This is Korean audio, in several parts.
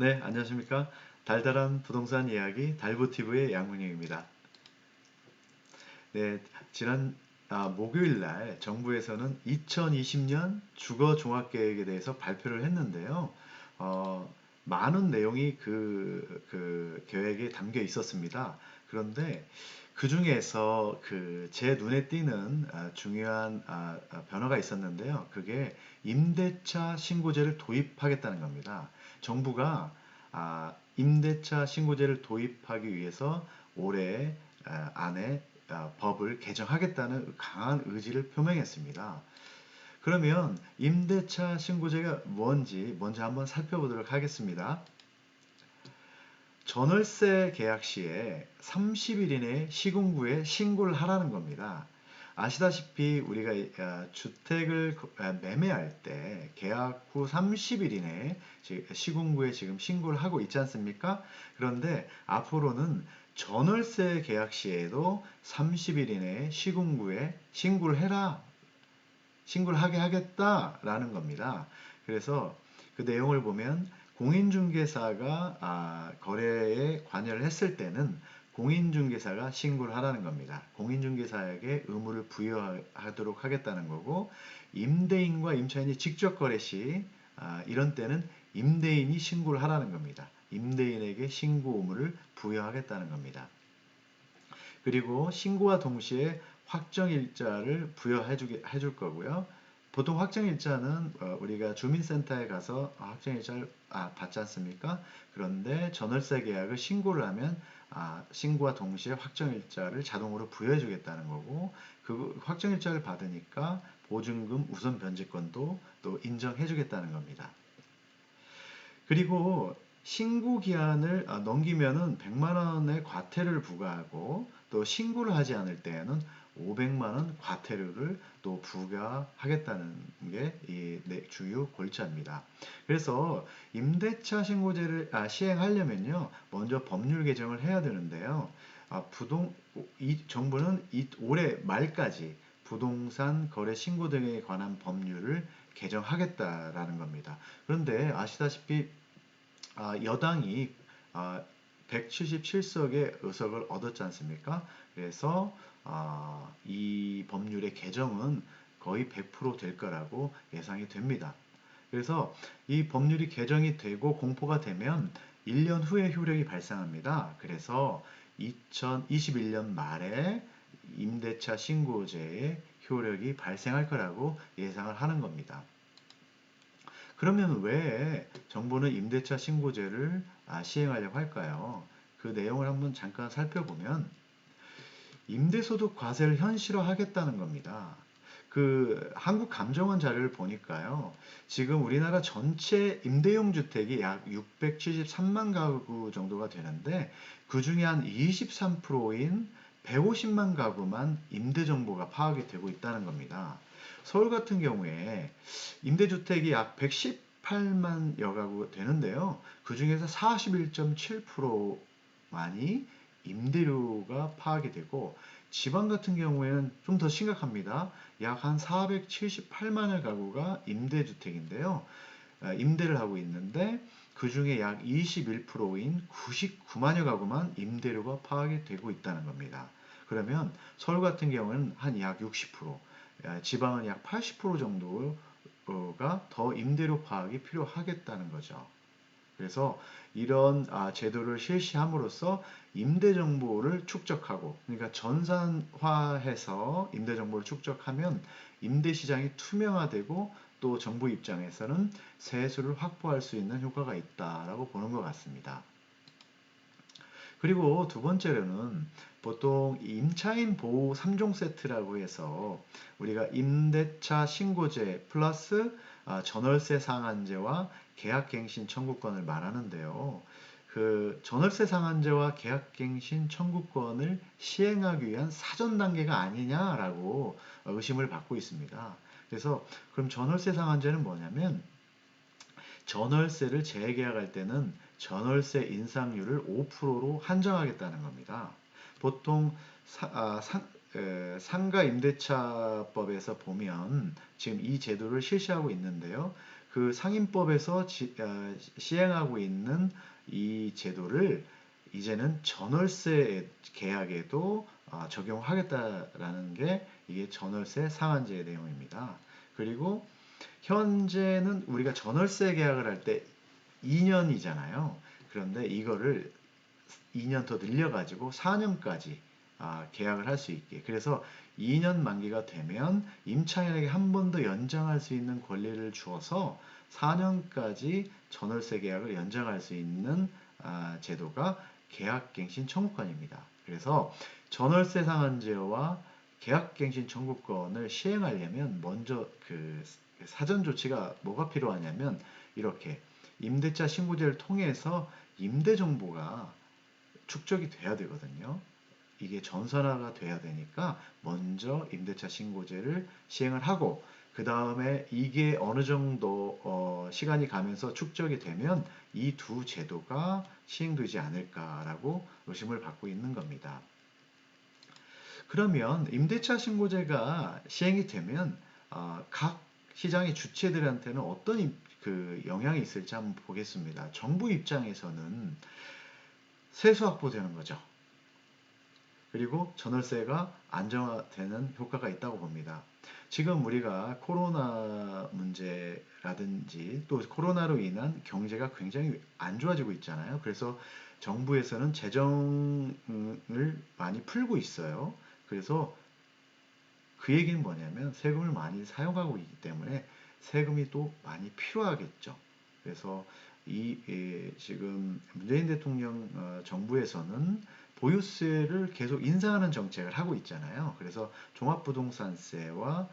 네, 안녕하십니까? 달달한 부동산 이야기 달보티브의 양문영입니다. 네, 지난 목요일 날 정부에서는 2020년 주거 종합계획에 대해서 발표를 했는데요. 어, 많은 내용이 그 계획에 담겨 있었습니다. 그런데 그 중에서 그 제 눈에 띄는 중요한 변화가 있었는데요. 그게 임대차 신고제를 도입하겠다는 겁니다. 정부가 임대차 신고제를 도입하기 위해서 올해 안에 법을 개정하겠다는 강한 의지를 표명했습니다. 그러면 임대차 신고제가 뭔지 먼저 한번 살펴보도록 하겠습니다. 전월세 계약 시에 30일 이내에 시군구에 신고를 하라는 겁니다. 아시다시피 우리가 주택을 매매할 때 계약 후 30일 이내에 시군구에 지금 신고를 하고 있지 않습니까? 그런데 앞으로는 전월세 계약 시에도 30일 이내에 시군구에 신고를 해라, 신고를 하게 하겠다라는 겁니다. 그래서 그 내용을 보면 공인중개사가 거래에 관여를 했을 때는 공인중개사가 신고를 하라는 겁니다. 공인중개사에게 의무를 부여하도록 하겠다는 거고, 임대인과 임차인이 직접 거래 시 이런 때는 임대인이 신고를 하라는 겁니다. 임대인에게 신고 의무를 부여하겠다는 겁니다. 그리고 신고와 동시에 확정일자를 해줄 거고요. 보통 확정일자는 우리가 주민센터에 가서 확정일자를 받지 않습니까? 그런데 전월세 계약을 신고를 하면 신고와 동시에 확정일자를 자동으로 부여해 주겠다는 거고, 그 확정일자를 받으니까 보증금 우선 변제권도 또 인정해 주겠다는 겁니다. 그리고 신고 기한을 넘기면은 100만 원의 과태료를 부과하고, 또 신고를 하지 않을 때에는 500만 원 과태료를 또 부과하겠다는 게 이 주요 골자입니다. 그래서 임대차 신고제를 시행하려면요, 먼저 법률 개정을 해야 되는데요. 이 정부는 올해 말까지 부동산 거래 신고 등에 관한 법률을 개정하겠다라는 겁니다. 그런데 아시다시피 여당이 177석의 의석을 얻었지 않습니까? 그래서 이 법률의 개정은 거의 100%될 거라고 예상이 됩니다. 그래서 이 법률이 개정이 되고 공포가 되면 1년 후에 효력이 발생합니다. 그래서 2021년 말에 임대차 신고제의 효력이 발생할 거라고 예상을 하는 겁니다. 그러면 왜 정부는 임대차 신고제를 시행하려고 할까요? 그 내용을 한번 잠깐 살펴보면 임대소득 과세를 현실화하겠다는 겁니다. 그 한국감정원 자료를 보니까요. 지금 우리나라 전체 임대용 주택이 약 673만 가구 정도가 되는데, 그 중에 한 23%인 150만 가구만 임대 정보가 파악이 되고 있다는 겁니다. 서울 같은 경우에 임대주택이 약 118만여 가구 되는데요. 그 중에서 41.7%만이 임대료가 파악이 되고, 지방 같은 경우에는 좀 더 심각합니다. 약 한 478만여 가구가 임대주택인데요. 임대를 하고 있는데, 그 중에 약 21%인 99만여 가구만 임대료가 파악이 되고 있다는 겁니다. 그러면 서울 같은 경우는 한 약 60%, 지방은 약 80% 정도가 더 임대료 파악이 필요하겠다는 거죠. 그래서 이런 제도를 실시함으로써 임대 정보를 축적하고, 그러니까 전산화해서 임대 정보를 축적하면 임대 시장이 투명화되고, 또 정부 입장에서는 세수를 확보할 수 있는 효과가 있다라고 보는 것 같습니다. 그리고 두 번째로는 보통 임차인 보호 3종 세트라고 해서 우리가 임대차 신고제 플러스 전월세 상한제와 계약갱신 청구권을 말하는데요. 그 전월세 상한제와 계약갱신 청구권을 시행하기 위한 사전 단계가 아니냐라고 의심을 받고 있습니다. 그래서 그럼 전월세 상한제는 뭐냐면, 전월세를 재계약할 때는 전월세 인상률을 5%로 한정하겠다는 겁니다. 보통 상가 임대차법에서 보면 지금 이 제도를 실시하고 있는데요. 그 상임법에서 시행하고 있는 이 제도를 이제는 전월세 계약에도 적용하겠다라는 게 이게 전월세 상한제 내용입니다. 그리고 현재는 우리가 전월세 계약을 할 때 2년이잖아요. 그런데 이거를 2년 더 늘려가지고 4년까지 계약을 할 수 있게. 그래서 2년 만기가 되면 임차인에게 한 번 더 연장할 수 있는 권리를 주어서 4년까지 전월세 계약을 연장할 수 있는 제도가 계약갱신 청구권입니다. 그래서 전월세 상한제와 계약갱신 청구권을 시행하려면 먼저 그 사전 조치가 뭐가 필요하냐면 이렇게 임대차 신고제를 통해서 임대 정보가 축적이 돼야 되거든요. 이게 전산화가 돼야 되니까 먼저 임대차 신고제를 시행을 하고 그 다음에 이게 어느 정도 시간이 가면서 축적이 되면 이 두 제도가 시행되지 않을까라고 의심을 받고 있는 겁니다. 그러면 임대차 신고제가 시행이 되면 각 시장의 주체들한테는 어떤 그 영향이 있을지 한번 보겠습니다. 정부 입장에서는 세수 확보되는 거죠. 그리고 전월세가 안정화되는 효과가 있다고 봅니다. 지금 우리가 코로나 문제라든지 또 코로나로 인한 경제가 굉장히 안 좋아지고 있잖아요. 그래서 정부에서는 재정을 많이 풀고 있어요. 그래서 그 얘기는 뭐냐면 세금을 많이 사용하고 있기 때문에 세금이 또 많이 필요하겠죠. 그래서 지금 문재인 대통령 정부에서는 보유세를 계속 인상하는 정책을 하고 있잖아요. 그래서 종합부동산세와를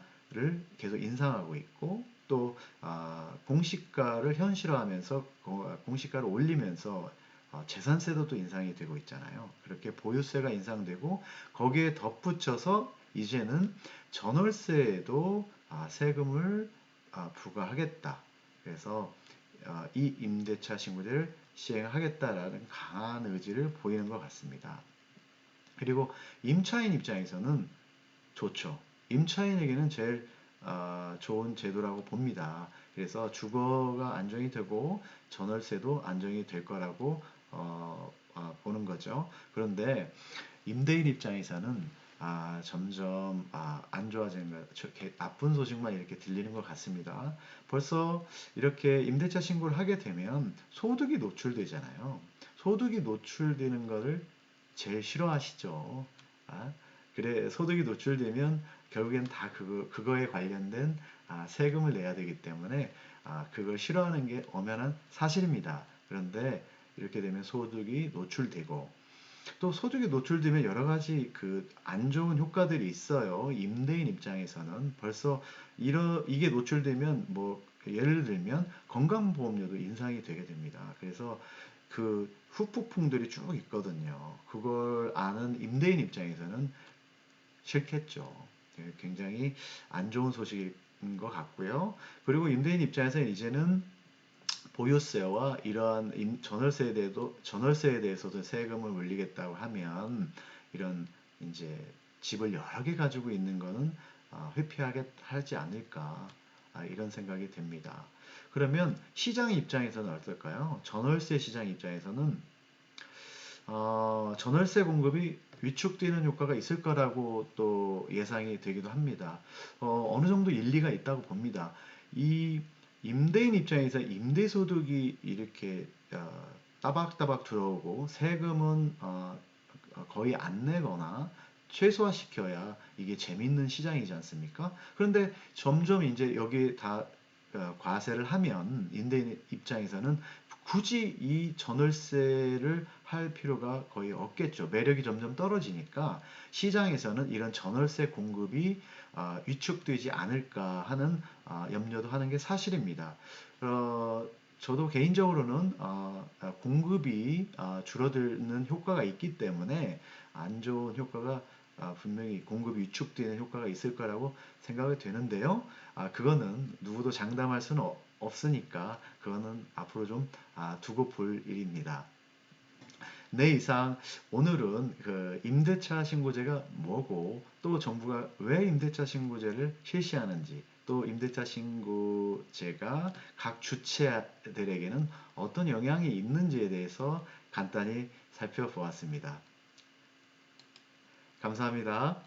계속 인상하고 있고 또 공시가를 현실화하면서 공시가를 올리면서 재산세도 또 인상이 되고 있잖아요. 그렇게 보유세가 인상되고 거기에 덧붙여서 이제는 전월세에도 세금을 부과하겠다. 그래서 이 임대차 신고제를 시행하겠다라는 강한 의지를 보이는 것 같습니다. 그리고 임차인 입장에서는 좋죠. 임차인에게는 제일 좋은 제도라고 봅니다. 그래서 주거가 안정이 되고 전월세도 안정이 될 거라고 보는 거죠. 그런데 임대인 입장에서는 점점 안 좋아지는 것, 나쁜 소식만 이렇게 들리는 것 같습니다. 벌써 이렇게 임대차 신고를 하게 되면 소득이 노출되잖아요. 소득이 노출되는 것을 제일 싫어하시죠. 아, 그래 소득이 노출되면 결국엔 다 그거에 관련된 세금을 내야 되기 때문에 그걸 싫어하는 게 엄연한 사실입니다. 그런데 이렇게 되면 소득이 노출되고 또 소득이 노출되면 여러 가지 그 안 좋은 효과들이 있어요. 임대인 입장에서는 벌써 이게 노출되면 뭐 예를 들면 건강보험료도 인상이 되게 됩니다. 그래서 그 후폭풍들이 쭉 있거든요. 그걸 아는 임대인 입장에서는 싫겠죠. 굉장히 안 좋은 소식인 것 같고요. 그리고 임대인 입장에서는 이제는 보유세와 이러한 전월세에 대해서도 세금을 물리겠다고 하면 이런 이제 집을 여러 개 가지고 있는 거는 회피하게 하지 않을까 이런 생각이 듭니다. 그러면 시장 입장에서는 어떨까요? 전월세 시장 입장에서는 전월세 공급이 위축되는 효과가 있을 거라고 또 예상이 되기도 합니다. 어느 정도 일리가 있다고 봅니다. 이 임대인 입장에서 임대소득이 이렇게 따박따박 들어오고 세금은 거의 안 내거나 최소화시켜야 이게 재밌는 시장이지 않습니까? 그런데 점점 이제 여기에 다 과세를 하면 임대인 입장에서는 굳이 이 전월세를 할 필요가 거의 없겠죠. 매력이 점점 떨어지니까 시장에서는 이런 전월세 공급이 위축되지 않을까 하는 염려도 하는 게 사실입니다. 저도 개인적으로는 공급이 줄어드는 효과가 있기 때문에 안 좋은 효과가 분명히 공급이 위축되는 효과가 있을 거라고 생각이 되는데요. 그거는 누구도 장담할 수는 없으니까 그거는 앞으로 좀 두고 볼 일입니다. 네, 이상 오늘은 그 임대차 신고제가 뭐고 또 정부가 왜 임대차 신고제를 실시하는지 또 임대차 신고제가 각 주체들에게는 어떤 영향이 있는지에 대해서 간단히 살펴보았습니다. 감사합니다.